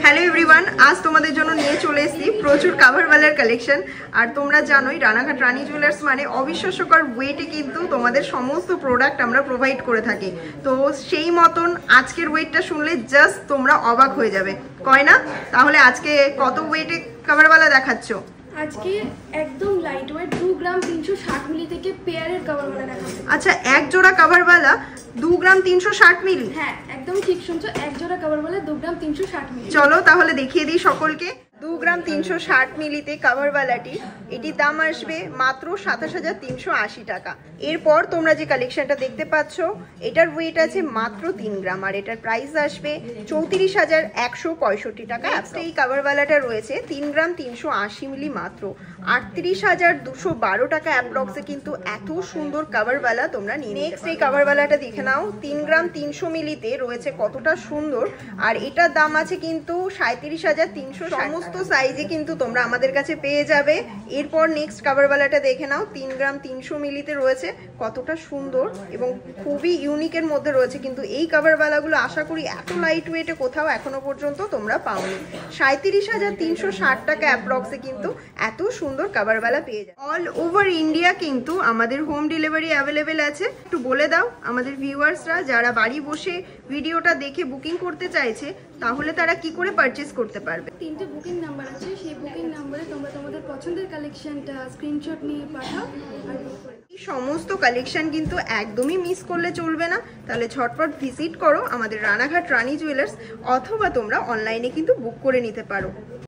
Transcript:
Hello everyone, আজ তোমাদের জন্য নিয়ে চলে এসেছি প্রচুর কাভারওয়ালার কালেকশন। আর তোমরা জানোই রানাঘাট রানী জুয়েলার্স মানে অবিশ্বাস্যকর ওয়েটে কিন্তু তোমাদের সমস্ত প্রোডাক্ট আমরা প্রোভাইড করে থাকি। তো সেই মতন আজকের ওয়েটটা শুনলে জাস্ট তোমরা অবাক হয়ে যাবে, কয় না? তাহলে আজকে কত ওয়েটে কাভারওয়ালা দেখাচ্ছ? আজকে একদম লাইট ওয়েট 2 গ্রাম 360 মিলি থেকে পেয়ারের কভারওয়ালা দেখাবো। আচ্ছা, এক জোড়া কাভারওয়ালা 2 গ্রাম 360 মিলি? হ্যাঁ, একদম ঠিক শুনছো, এক জোড়া কভারওয়ালা 2 গ্রাম 360 মিলি। চলো তাহলে দেখিয়ে দিই সকলকে। 2 গ্রাম 360 মিলিতে কাভারওয়ালাটি, এটির দাম আসবে মাত্র ২৭,৩৮০ টাকা। এরপর তোমরা যে কালেকশনটা দেখতে পাচ্ছ এটার ওয়েট আছে মাত্র 3 গ্রাম আর এটার প্রাইস আসবে ৩৪,১৬৫ টাকা। এই কাভারওয়ালাটা রয়েছে 3 গ্রাম 380 মিলি মাত্র ৩৮,২১২ টাকা অ্যাপ্রক্সে, কিন্তু এত সুন্দর কাভারওয়ালা তোমরা নিয়ে। নেক্সট এই কাভারওয়ালাটা দেখে নাও, 3 গ্রাম 300 মিলিতে রয়েছে কতটা সুন্দর, আর এটার দাম আছে কিন্তু ৩৭,৩৬০। সমস্ত সাইজে কিন্তু তোমরা আমাদের কাছে পেয়ে যাবে। এরপর নেক্সট কাভারওয়ালাটা দেখে নাও, 3 গ্রাম 300 মিলিতে রয়েছে কতটা সুন্দর এবং খুবই ইউনিকের মধ্যে রয়েছে, কিন্তু এই কাভারওয়ালাগুলো আশা করি এত লাইট ওয়েটে কোথাও এখনো পর্যন্ত তোমরা পাওনি। ৩৭,৩৬০ টাকা অ্যাপ্রক্সে কিন্তু এত সুন্দর কাভারওয়ালা পেয়ে যায়। অল ওভার ইন্ডিয়া কিন্তু আমাদের হোম ডেলিভারি অ্যাভেলেবেল আছে। একটু বলে দাও আমাদের ভিউয়ার্সরা যারা বাড়ি বসে ভিডিওটা দেখে বুকিং করতে চাইছে তাহলে তারা কি করে পারচেজ করতে পারবে? 3টে বুকিং নাম্বার আছে, সেই বুকিং নাম্বারে তোমরা তোমাদের পছন্দের কালেকশনটা স্ক্রিনশট নিয়ে পাঠাও আর এই সমস্ত কালেকশন কিন্তু একদমই মিস করলে চলবে না। তাহলে ঝটপট ভিজিট করো আমাদের রানাঘাট রানী জুয়েলার্স, অথবা তোমরা অনলাইনে কিন্তু বুক করে নিতে পারো।